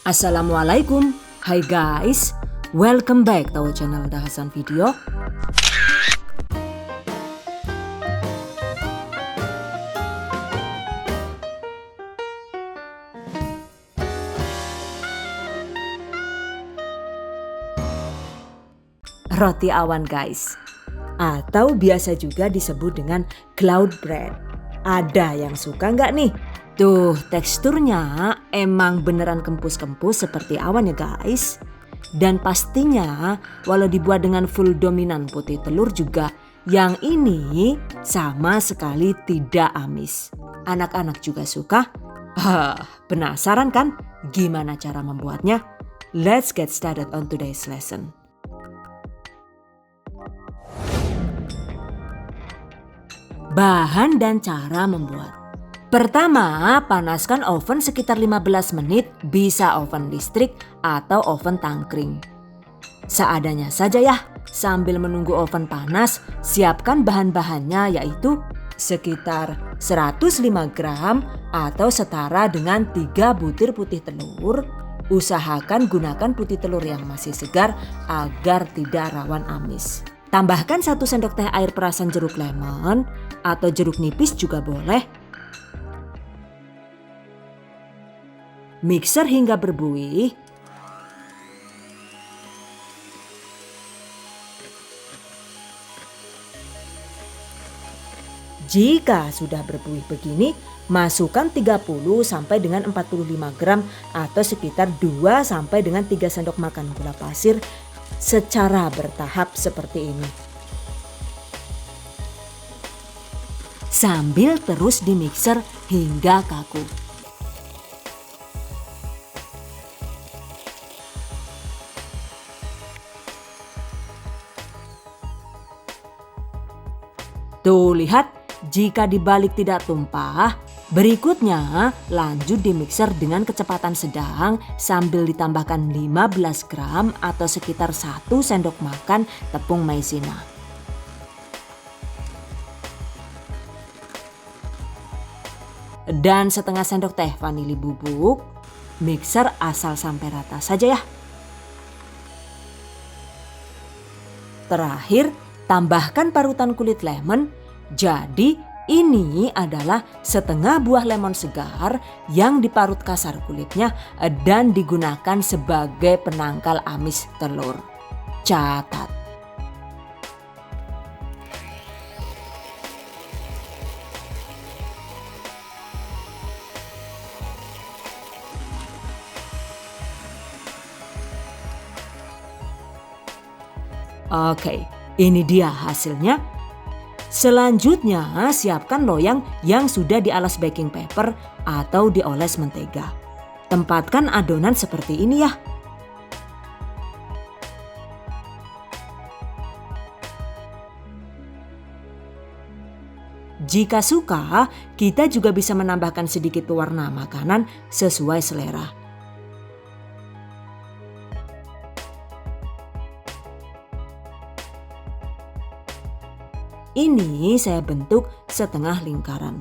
Assalamualaikum, hai guys, welcome back to our channel Dahasan Video. Roti awan guys, atau biasa juga disebut dengan cloud bread. Ada yang suka nggak nih? Tuh, teksturnya emang beneran kempus-kempus seperti awan ya guys. Dan pastinya walau dibuat dengan full dominan putih telur juga, yang ini sama sekali tidak amis. Anak-anak juga suka. Penasaran kan gimana cara membuatnya? Let's get started on today's lesson. Bahan dan cara membuat. Pertama, panaskan oven sekitar 15 menit, bisa oven listrik atau oven tangkring. Seadanya saja ya, sambil menunggu oven panas, siapkan bahan-bahannya yaitu sekitar 105 gram atau setara dengan 3 butir putih telur. Usahakan gunakan putih telur yang masih segar agar tidak rawan amis. Tambahkan 1 sendok teh air perasan jeruk lemon atau jeruk nipis juga boleh. Mixer hingga berbuih. Jika sudah berbuih begini, masukkan 30 sampai dengan 45 gram atau sekitar 2 sampai dengan 3 sendok makan gula pasir secara bertahap seperti ini. Sambil terus dimixer hingga kaku. Tuh lihat, jika dibalik tidak tumpah. Berikutnya lanjut dimixer dengan kecepatan sedang sambil ditambahkan 15 gram atau sekitar 1 sendok makan tepung maizena. Dan setengah sendok teh vanili bubuk. Mixer asal sampai rata saja ya. Terakhir, tambahkan parutan kulit lemon. Jadi ini adalah setengah buah lemon segar yang diparut kasar kulitnya dan digunakan sebagai penangkal amis telur. Catat. Oke, ini dia hasilnya. Selanjutnya siapkan loyang yang sudah dialas baking paper atau dioles mentega. Tempatkan adonan seperti ini ya. Jika suka, kita juga bisa menambahkan sedikit pewarna makanan sesuai selera. Ini saya bentuk setengah lingkaran.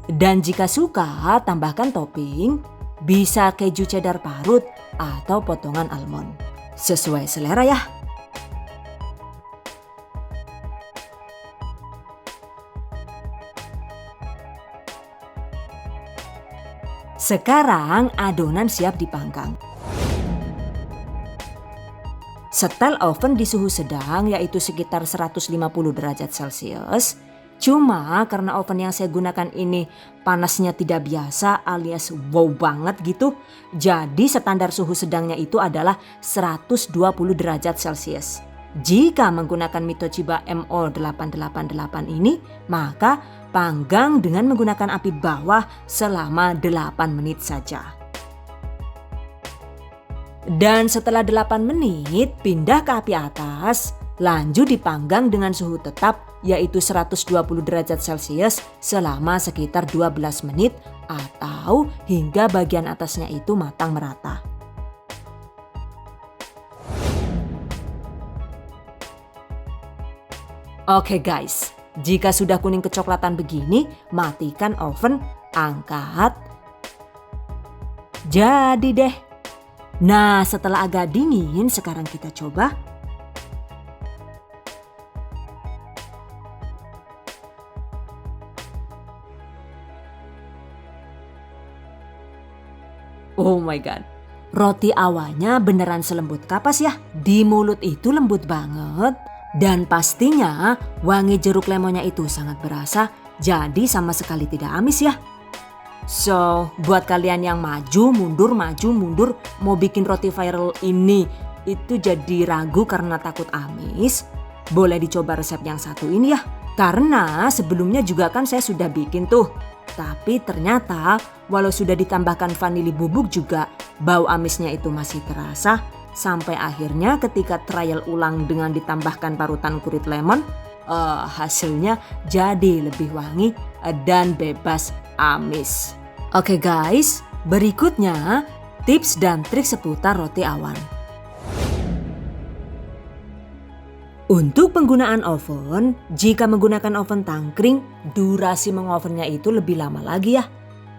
Dan jika suka, tambahkan topping, bisa keju cheddar parut atau potongan almond. Sesuai selera ya. Sekarang adonan siap dipanggang. Setel oven di suhu sedang yaitu sekitar 150 derajat Celcius. Cuma karena oven yang saya gunakan ini panasnya tidak biasa alias wow banget gitu. Jadi standar suhu sedangnya itu adalah 120 derajat Celcius. Jika menggunakan Mitochiba MO888 ini, maka panggang dengan menggunakan api bawah selama 8 menit saja. Dan setelah 8 menit, pindah ke api atas, lanjut dipanggang dengan suhu tetap yaitu 120 derajat Celcius selama sekitar 12 menit atau hingga bagian atasnya itu matang merata. Oke guys, jika sudah kuning kecoklatan begini, matikan oven, angkat. Jadi deh. Nah, setelah agak dingin, sekarang kita coba. Oh my god. Roti awalnya beneran selembut kapas ya. Di mulut itu lembut banget. Dan pastinya wangi jeruk lemonnya itu sangat berasa. Jadi sama sekali tidak amis ya. So, buat kalian yang maju mundur mau bikin roti viral ini itu jadi ragu karena takut amis, boleh dicoba resep yang satu ini ya. Karena sebelumnya juga kan saya sudah bikin tuh. Tapi ternyata walau sudah ditambahkan vanili bubuk juga bau amisnya itu masih terasa. Sampai akhirnya ketika trial ulang dengan ditambahkan parutan kurit lemon, hasilnya jadi lebih wangi dan bebas amis. Oke guys, berikutnya tips dan trik seputar roti awan. Untuk penggunaan oven, jika menggunakan oven tangkring, durasi mengovennya itu lebih lama lagi ya.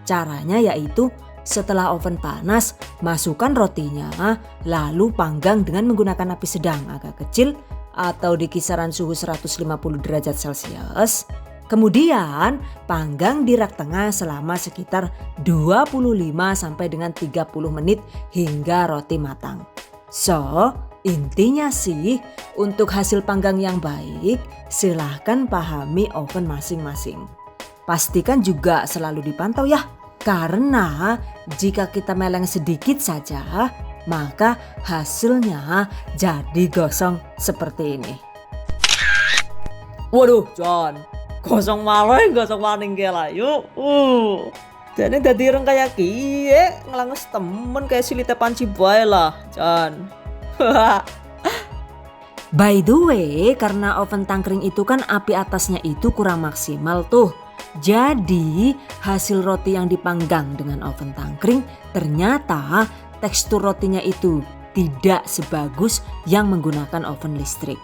Caranya yaitu setelah oven panas, masukkan rotinya, lalu panggang dengan menggunakan api sedang agak kecil atau di kisaran suhu 150 derajat Celcius. Kemudian panggang di rak tengah selama sekitar 25 sampai dengan 30 menit hingga roti matang. So, intinya sih untuk hasil panggang yang baik, silahkan pahami oven masing-masing. Pastikan juga selalu dipantau ya. Karena jika kita meleng sedikit saja, maka hasilnya jadi gosong seperti ini. Waduh, John, gosong maning lah yuk. Jadi dadi orang kayak kie ngelanges temen kayak silite panci bae lah, John. By the way, karena oven tangkring itu kan api atasnya itu kurang maksimal tuh. Jadi hasil roti yang dipanggang dengan oven tangkring ternyata tekstur rotinya itu tidak sebagus yang menggunakan oven listrik.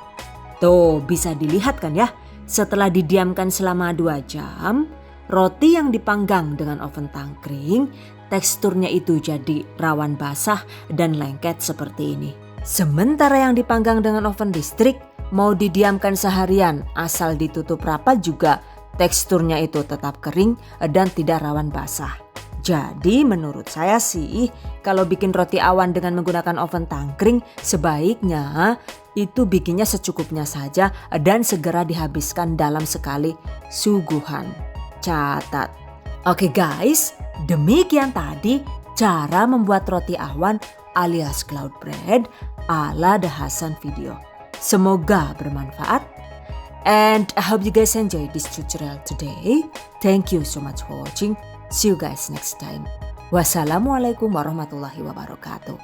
Tuh bisa dilihat kan ya, setelah didiamkan selama 2 jam, roti yang dipanggang dengan oven tangkring teksturnya itu jadi rawan basah dan lengket seperti ini. Sementara yang dipanggang dengan oven listrik mau didiamkan seharian asal ditutup rapat juga teksturnya itu tetap kering dan tidak rawan basah. Jadi menurut saya sih kalau bikin roti awan dengan menggunakan oven tangkring sebaiknya itu bikinnya secukupnya saja dan segera dihabiskan dalam sekali suguhan. Catat. Oke guys, demikian tadi cara membuat roti awan alias cloud bread ala The Hasan video. Semoga bermanfaat. And I hope you guys enjoyed this tutorial today. Thank you so much for watching. See you guys next time. Wassalamualaikum warahmatullahi wabarakatuh.